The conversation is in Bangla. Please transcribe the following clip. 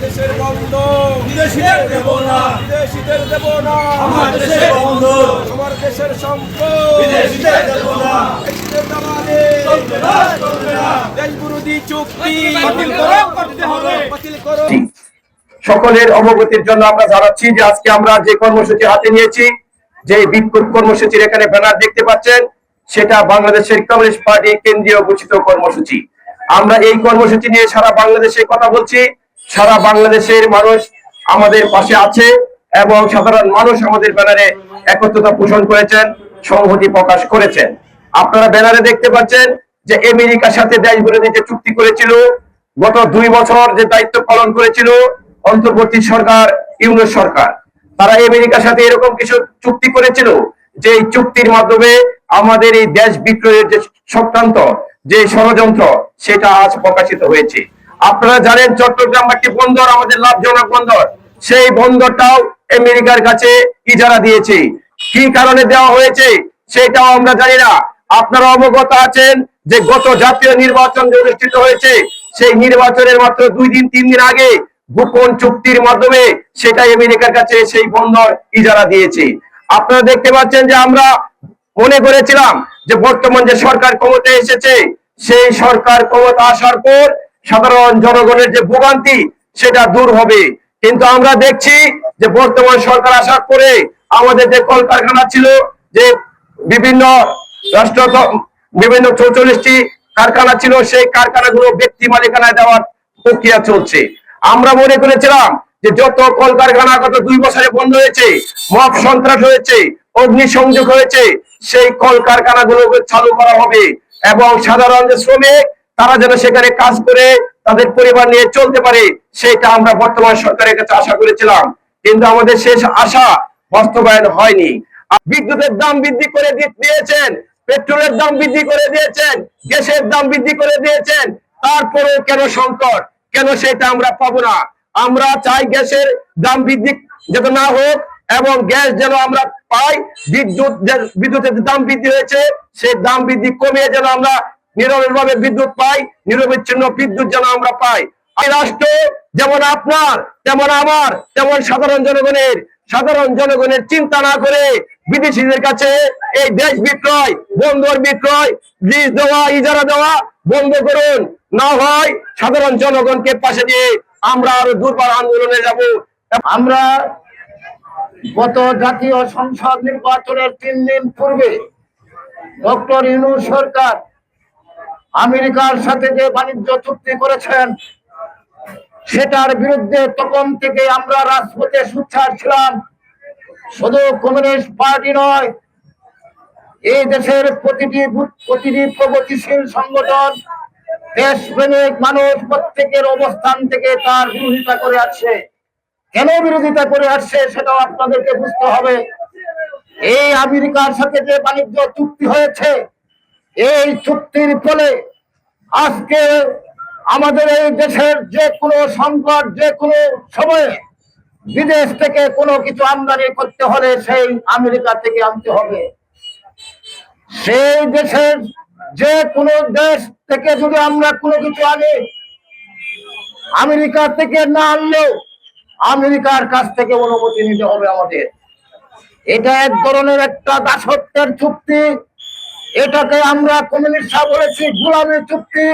দেশের বন্ধ বিদেশিদের দেব না, বিদেশিদের দেব না, আমার দেশের বন্ধ, আমার দেশের সম্পদ বিদেশিদের দেব না, বিদেশিদের দালালি চলবে না, চলবে না, দেশ বিরোধী চুক্তি বাতিল করতে হবে, বাতিল করো। সকলের অবগতির জন্য আমরা জানাচ্ছি যে আজকে আমরা যে কর্মসূচি হাতে নিয়েছি, যে বিক্ষোভ কর্মসূচির এখানে ব্যানার দেখতে পাচ্ছেন, সেটা বাংলাদেশের কমিউনিস্ট পার্টি কেন্দ্রীয় ঘোষিত কর্মসূচি। আমরা এই কর্মসূচি নিয়ে সারা বাংলাদেশে কথা বলছি। সারা বাংলাদেশের মানুষ আমাদের পাশে আছে এবং সাধারণ মানুষ আমাদের ব্যানারে একত্রতা পোষণ করেছেন, সংহতি প্রকাশ করেছেন। আপনারা ব্যানারে দেখতে পাচ্ছেন যে আমেরিকার সাথে দেশ বিরোধী যে চুক্তি করেছিল, গত 2 বছর যে দায়িত্ব পালন করেছিল অন্তর্বর্তী সরকার, ইউনূস সরকার, তারা আমেরিকার সাথে এরকম কিছু চুক্তি করেছিল যে এই চুক্তির মাধ্যমে আমাদের এই দেশ বিক্রয়ের যে চক্রান্ত, যে ষড়যন্ত্র, সেটা আজ প্রকাশিত হয়েছে। আপনারা জানেন চট্টগ্রাম একটি বন্দর, আমাদের লাভজনক বন্দর, সেই বন্দরটাও আমেরিকার কাছে ইজারা দিয়েছে। কি কারণে দেওয়া হয়েছে সেটাও আমরা জানি না। আপনারা অবগত আছেন যে গত জাতীয় নির্বাচন যে অনুষ্ঠিত হয়েছে, সেই নির্বাচনের মাত্র 2 দিন 3 দিন আগে গোপন চুক্তির মাধ্যমে সেটা আমেরিকার কাছে সেই বন্দর ইজারা দিয়েছে। আপনারা দেখতে পাচ্ছেন যে আমরা মনে করেছিলাম যে বর্তমান যে সরকার ক্ষমতায় এসেছে, সেই সরকার ক্ষমতা আসার পর সাধারণ জনগণের যে ভোগান্তি সেটা দূর হবে, কিন্তু আমরা দেখছি যে বর্তমান সরকার আসার পরে আমাদের যে কলকারখানা ছিল, যে বিভিন্ন রাষ্ট্র বিভিন্ন 44টি কারখানা ছিল, সেই কারখানাগুলো ব্যক্তি মালিকানায় দেওয়ার প্রক্রিয়া চলছে। আমরা মনে করেছিলাম যে যত কলকারখানা গত 2 বছরে বন্ধ হয়েছে, মব সন্ত্রাস হয়েছে, অগ্নিসংযোগ হয়েছে, সেই কলকারখানাগুলোকে চালু করা হবে এবং সাধারণ যে শ্রমিক তারা যেন সেখানে কাজ করে তাদের পরিবার নিয়ে চলতে পারে, সেটা আমরা বর্তমান সরকারের কাছে আশা করেছিলাম, কিন্তু আমাদের শেষ আশা বাস্তবায়ন হয়নি। বিদ্যুতের দাম বৃদ্ধি করে দিয়েছেন, পেট্রোলের দাম বৃদ্ধি করে দিয়েছেন, গ্যাসের দাম বৃদ্ধি করে দিয়েছেন, তারপরেও কেন সংকট, কেন সেটা আমরা পাবো না? আমরা চাই গ্যাসের দাম বৃদ্ধি যাতে না হোক এবং গ্যাস যেন আমরা পাই। বিদ্যুতের দাম বৃদ্ধি হয়েছে, সেই দাম বৃদ্ধি কমিয়ে যেন আমরা নিরলসভাবে বিদ্যুৎ পাই, নিরবিচ্ছিন্ন বিদ্যুৎ যেন আমরা পাই। এই রাষ্ট্র যেমন আপনার, তেমন আমার, তেমন সাধারণ জনগণের চিন্তা না করে বিদেশিদের কাছে এই দেশ বিক্রয়, বন্দর বিক্রয়, লিজ দেওয়া, ইজারা দেওয়া বন্ধ করুন। না হয় সাধারণ জনগণকে পাশে দিয়ে আমরা আরো দুর্বার আন্দোলনে যাব। আমরা গত জাতীয় সংসদ নির্বাচনের 3 দিন পূর্বে ডক্টর ইউনূস সরকার আমেরিকার সাথে যে বাণিজ্য চুক্তি করেছেন, সেটার বিরুদ্ধে তখন থেকে আমরা রাজপথে সোচ্চার ছিলাম। শুধু কমিউনিস্ট পার্টি নয়, এই দেশের প্রতিটি প্রগতিশীল সংগঠন, দেশপ্রেমিক মানুষ প্রত্যেকের অবস্থান থেকে তার বিরোধিতা করে আসছে। কেন বিরোধিতা করে আসছে সেটাও আপনাদেরকে বুঝতে হবে। এই আমেরিকার সাথে যে বাণিজ্য চুক্তি হয়েছে, এই চুক্তির ফলে আজকে আমাদের এই দেশের যে কোনো সংকট, যে কোনো সময়ে বিদেশ থেকে কোনো কিছু আমদানি করতে হলে সেই আমেরিকা থেকে আনতে হবে। সেই দেশের যে কোনো দেশ থেকে যদি আমরা কোনো কিছু আনি, আমেরিকা থেকে না আনলেও আমেরিকার কাছ থেকে অনুমতি নিতে হবে আমাদের। এটা এক ধরনের একটা দাসত্বের চুক্তি। এটাকে আমরা কমিউনিস্টরা বলেছি গোলামি চুক্তি।